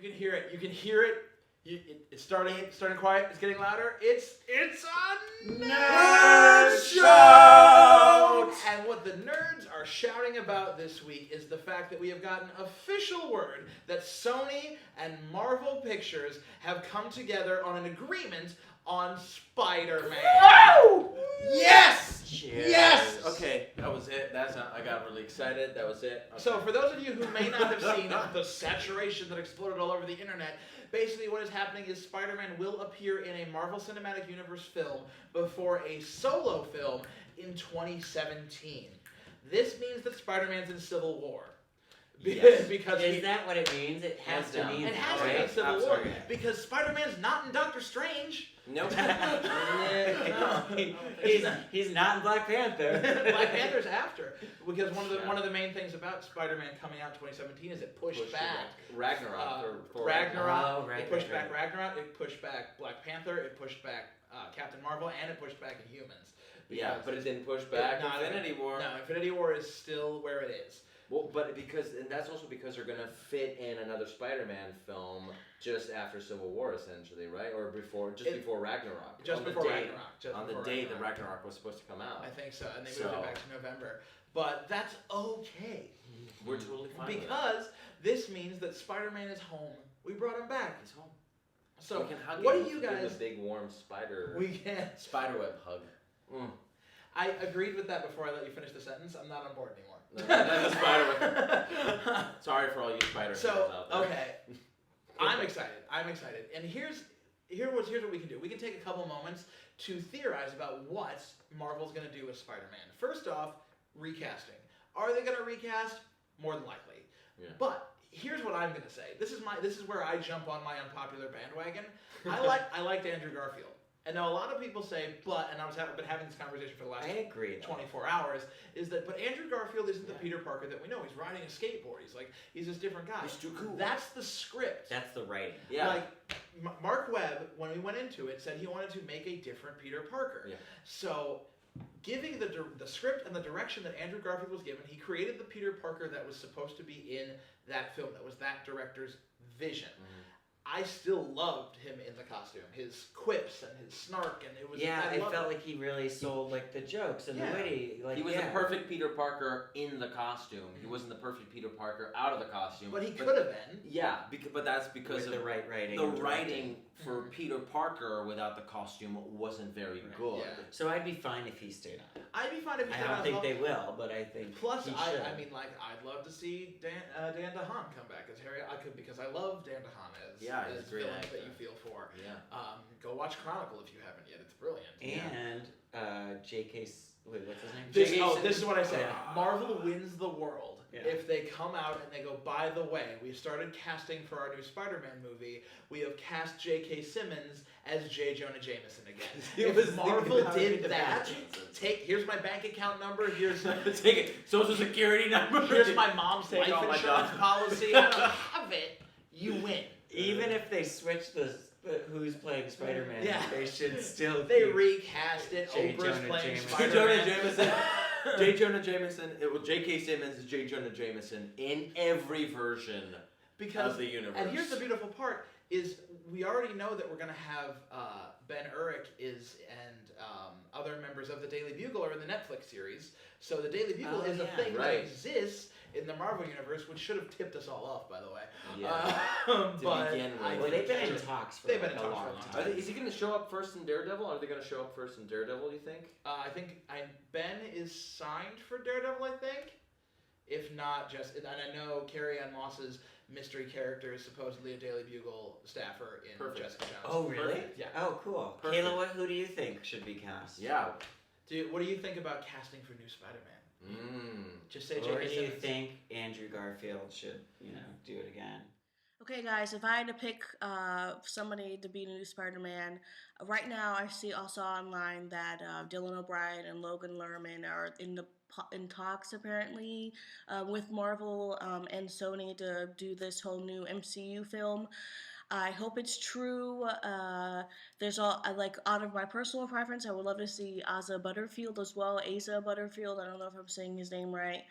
can hear it. You can hear it. It's starting quiet. It's getting louder. It's a nerd shout! And what the nerds are shouting about this week is the fact that we have gotten official word that Sony and Marvel Pictures have come together on an agreement on Spider-Man. Woo! Yes! Cheers. Yes! Okay, that was it. I got really excited. That was it. Okay. So for those of you who may not have seen the saturation that exploded all over the internet, basically what is happening is Spider-Man will appear in a Marvel Cinematic Universe film before a solo film in 2017. This means that Spider-Man's in Civil War. Yes. Because is that what it means? It has to mean it has that, to right? be Civil War. Because Spider-Man's not in Doctor Strange. Nope. He's not in Black Panther. Black Panther's after, because one of the main things about Spider-Man coming out in 2017 is it pushed back Ragnarok. Ragnarok. Oh, right, it pushed right, back Ragnarok. It pushed back Black Panther. It pushed back Captain Marvel, and it pushed back Inhumans. Yeah, but it didn't push back Infinity War. No, Infinity War is still where it is. Well, and that's also because they're gonna fit in another Spider-Man film just after Civil War, essentially, right? Or before Ragnarok. On the day that Ragnarok was supposed to come out. I think so, and they moved it back to November. But that's okay. We're totally fine because this means that Spider-Man is home. We brought him back. He's home. So we can hug what him. do you guys? Give a big warm spider. We can spiderweb hug. Mm. I agreed with that before I let you finish the sentence. I'm not on board anymore. No, that's a spiderweb. Sorry for all you spider fans out there. Okay. I'm excited. And here's what we can do. We can take a couple moments to theorize about what Marvel's going to do with Spider-Man. First off, recasting. Are they going to recast? More than likely. Yeah. But here's what I'm going to say. This is where I jump on my unpopular bandwagon. I liked Andrew Garfield. And now a lot of people say, and I've been having this conversation for the last 24 hours, but Andrew Garfield isn't the Peter Parker that we know. He's riding a skateboard. He's this different guy. He's too cool. That's the script. That's the writing. Yeah. Like, Mark Webb, when we went into it, said he wanted to make a different Peter Parker. Yeah. So, giving the script and the direction that Andrew Garfield was given, he created the Peter Parker that was supposed to be in that film. That was that director's vision. Mm-hmm. I still loved him in the costume, his quips and his snark, and it was. Yeah, I felt like he really sold the jokes and the witty. He was the perfect Peter Parker in the costume. He wasn't the perfect Peter Parker out of the costume. But he could have been. Yeah, but that's because of the right writing. The writing for Peter Parker without the costume wasn't very good. Yeah. So I'd be fine if he stayed on. I'd be fine if he stayed on. I don't think they will, but I think. Plus, he should. I'd love to see Dan DeHaan come back as Harry. Because I love Dan DeHaan as. Yeah, he's a great villains actor. that you feel for. Yeah. Go watch Chronicle if you haven't yet. It's brilliant. And J.K. Wait, what's his name? This is what I say. Marvel wins the world if they come out and they go, by the way, we started casting for our new Spider-Man movie. We have cast J.K. Simmons as J. Jonah Jameson again. If Marvel did that, here's my bank account number. Here's take it. Social Security number. Here's my mom's life insurance policy. I don't have it. You win. Even if they switch who's playing Spider-Man, they should still. They recast it. Oprah's playing Spider-Man. J. Jonah Jameson. J.K. Simmons is J. Jonah Jameson in every version of the universe. And here's the beautiful part: is we already know that we're going to have Ben Urich and other members of the Daily Bugle are in the Netflix series. So the Daily Bugle is a thing that exists in the Marvel universe, which should have tipped us all off, by the way. Yeah. But they've been in talks for a long time. Is he going to show up first in Daredevil? Are they going to show up first in Daredevil, do you think? I think Ben is signed for Daredevil, I think. If not, and I know Carrie-Ann Moss's mystery character is supposedly a Daily Bugle staffer in Jessica Jones. Oh, really? Perfect. Yeah. Oh, cool. Perfect. Kayla, who do you think should be cast? Yeah. What do you think about casting for new Spider-Man? Just say J.K. Or do you Simmons. think Andrew Garfield should, do it again? Okay, guys, if I had to pick somebody to be the new Spider-Man, right now I see also online that Dylan O'Brien and Logan Lerman are in talks apparently with Marvel and Sony to do this whole new MCU film. I hope it's true. There's out of my personal preference, I would love to see Asa Butterfield as well. Asa Butterfield. I don't know if I'm saying his name right.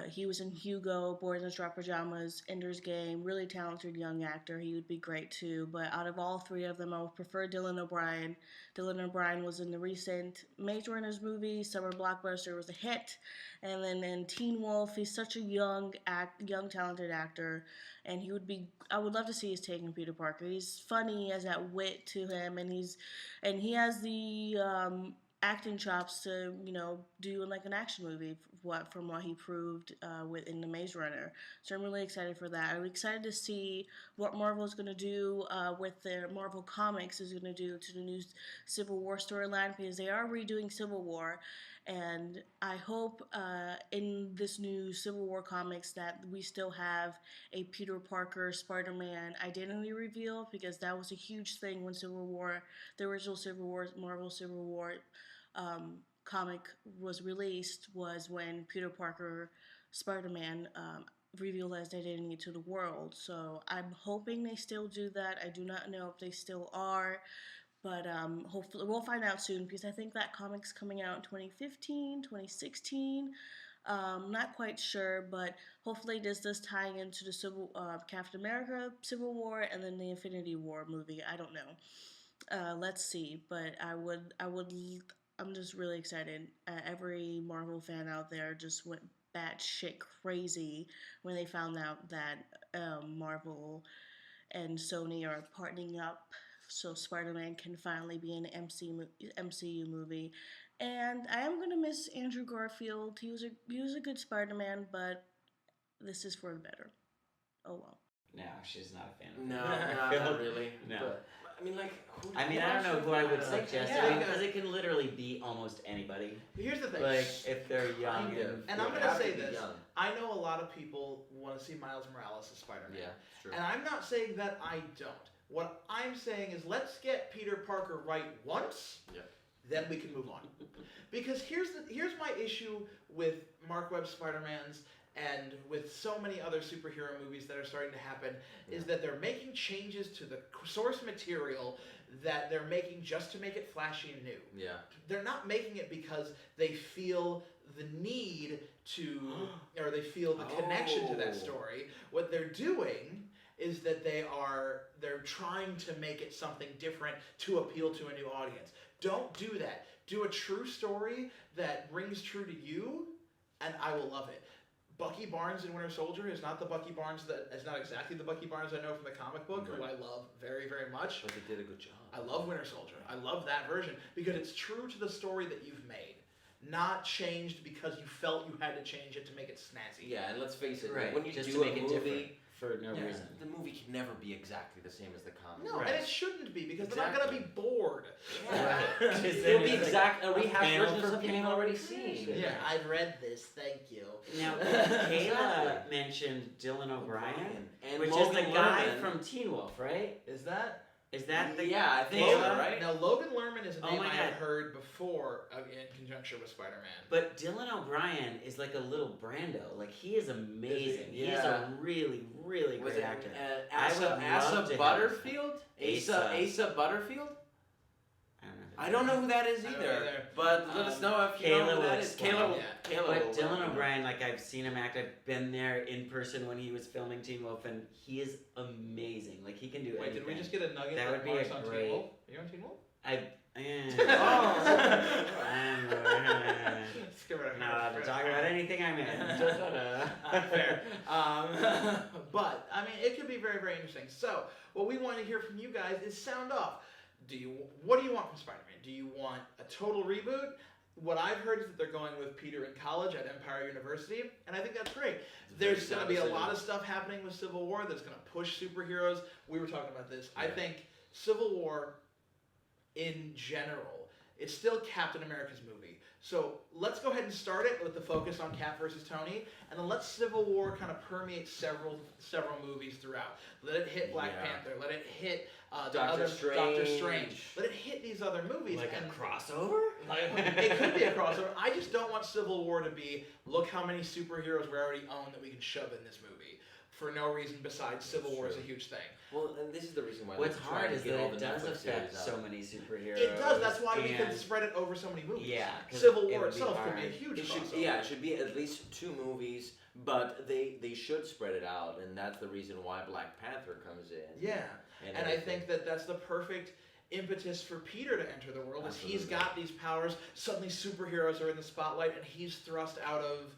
He was in Hugo, Boys in Straw Pajamas, Ender's Game. Really talented young actor. He would be great too. But out of all three of them, I would prefer Dylan O'Brien. Dylan O'Brien was in the recent Maze Runner's movie. Summer Blockbuster was a hit. And then in Teen Wolf, he's such a young talented actor. And he would be. I would love to see his take on Peter Parker. He's funny. He has that wit to him, and he has the acting chops to do like an action movie. From what he proved in the Maze Runner, so I'm really excited for that. I'm excited to see what Marvel is going to do with their Marvel Comics is going to do to the new Civil War storyline, because they are redoing Civil War, and I hope in this new Civil War comics that we still have a Peter Parker Spider-Man identity reveal, because that was a huge thing when the original Civil War, Marvel Civil War comic was released, was when Peter Parker Spider-Man revealed his identity to the world. So I'm hoping they still do that. I do not know if they still are, but hopefully we'll find out soon, because I think that comic's coming out in 2015, 2016. Not quite sure, but hopefully this does tie into the Captain America Civil War and then the Infinity War movie. I don't know. Let's see, but I'm just really excited. Every Marvel fan out there just went batshit crazy when they found out that Marvel and Sony are partnering up so Spider-Man can finally be in an MCU movie. And I am gonna miss Andrew Garfield. He was a good Spider-Man, but this is for the better. Oh well. No, she's not a fan of No, not really. No. But, I mean, like, I don't know who I would suggest Yeah. because it can literally be almost anybody. Here's the thing. Like, if they're young. Kind of. And I'm They gonna have say to be this. young. I know a lot of people want to see Miles Morales as Spider-Man. Yeah, it's true. And I'm not saying that I don't. What I'm saying is let's get Peter Parker right once, then we can move on. Because here's my issue with Mark Webb's Spider-Mans and with so many other superhero movies that are starting to happen, is that they're making changes to the source material that they're making just to make it flashy and new. Yeah. They're not making it because they feel the need to, or they feel the connection to that story. What they're doing is that they're trying to make it something different to appeal to a new audience. Don't do that. Do a true story that rings true to you, and I will love it. Bucky Barnes in Winter Soldier is not exactly the Bucky Barnes I know from the comic book, who I love very, very much. But they did a good job. I love Winter Soldier. I love that version because it's true to the story that you've made, not changed because you felt you had to change it to make it snazzy. Yeah, and let's face it, Right. when you Just do to make a it movie, different for no reason. the movie can never be exactly the same as the comic. No, Right. and it shouldn't be because they're not going to be bored. Yeah. Right. It'll be exact a a rehash panel version of for something you've panel already recreation. seen. Yeah, I've read this. Thank you. Now, Exactly. Kayla mentioned Dylan O'Brien, And which Logan is the guy Lerman. from Teen Wolf, right? Is that? Is that the Yeah, I think Kayla? so, right? Now, Logan Lerman is a Oh name my I had God. heard before in conjunction with Spider-Man. But Dylan O'Brien is like a little Brando. Like, he is amazing. Is he? He's Yeah. a really, really Was great it actor. Asa, I would love to Asa have Butterfield? Asa. Asa Butterfield? I don't know. I don't know who that is I don't either. either. But let us know if you know Kayla who will that is. explain. Kayla, Yeah. Kayla But will Dylan let me know. O'Brien, like, I've seen him act. I've been there in person when he was filming Teen Wolf, and he is amazing. Like, he can do Wait, anything. did we just get a nugget That would be Mark's a on great- Teen Wolf? Are you on Teen Wolf? Let's get rid of Not to talk about anything I'm in. Fair. But, I mean, it could be very, very interesting. So, what we want to hear from you guys is sound off. What do you want from Spider-Man? Do you want a total reboot? What I've heard is that they're going with Peter in college at Empire University, and I think that's great. There's going to be a lot of stuff happening with Civil War that's going to push superheroes. We were talking about this. I think Civil War, in general, it's still Captain America's movie. So let's go ahead and start it with the focus on Cap versus Tony, and then let Civil War kind of permeate several movies throughout. Let it hit Black Panther. Let it hit Doctor Strange. Let it hit these other movies. Like and a crossover? it could be a crossover. I just don't want Civil War to be, look how many superheroes we already own that we can shove in this movie. for no reason besides Civil War is a huge thing. Well, and this is the reason why. What's they're trying hard to is get that all it the does Netflix affect series so out. many superheroes. It does. That's why we can and- spread it over so many movies. Yeah, 'cause Civil it War would be itself could hard. be a huge It should, crossover. yeah, it should be at least 2 movies, but they should spread it out, and that's the reason why Black Panther comes in. Yeah. And I everything. think that that's the perfect impetus for Peter to enter the world. Is he's Absolutely. got these powers. Suddenly, superheroes are in the spotlight, and he's thrust out of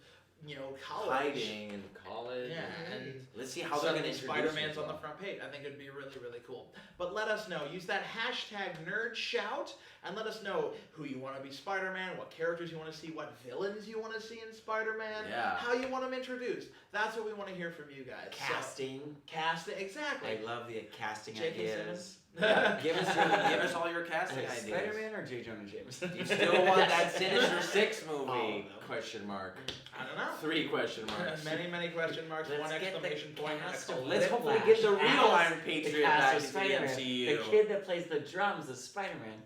college. hiding in college. Yeah, and let's see how they're going to suddenly introduce Spider-Man's on the himself. front page. I think it'd be really, really cool. But let us know. Use that hashtag #nerdSHOUT and let us know who you want to be Spider-Man, what characters you want to see, what villains you want to see in Spider-Man, Yeah. how you want them introduced. That's what we want to hear from you guys. Casting. So, casting, exactly. I love the casting J.K. ideas. Simmons. Give us all your casting ideas. Spider-Man or J. Jonah James? Do you still want that Sinister Six movie? Oh, no. Question mark. I don't know. 3 question marks. Many, many question marks, Let's one get the exclamation point, and a cast of colon. Let's Whiplash hopefully get the real as Iron the Patriot cast back of into the Spider-Man. MCU. The kid that plays the drums is Spider-Man.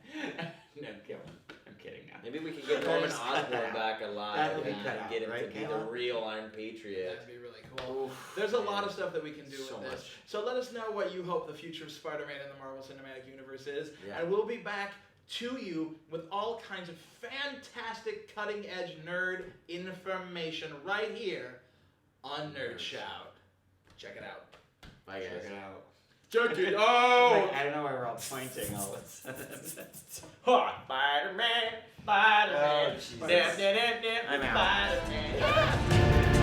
No, I'm kidding now. Maybe we can get Norman Let's cut that Osborn out. back alive That'll be and cut out, get him right, to be the Kayla? real Iron Patriot. That'd be really cool. Oof, There's a lot man. of stuff that we can do So with this. much. So let us know what you hope the future of Spider-Man in the Marvel Cinematic Universe is. Yeah. And we'll be back to you with all kinds of fantastic cutting-edge nerd information right here on NerdShout. Check it out. Bye, guys. Check it out. Check it Like, out! I don't know why we're all pointing all of a sudden. Spider-Man, Spider-Man, Oh, Jesus. Spider-Man, I'm out. Spider-Man.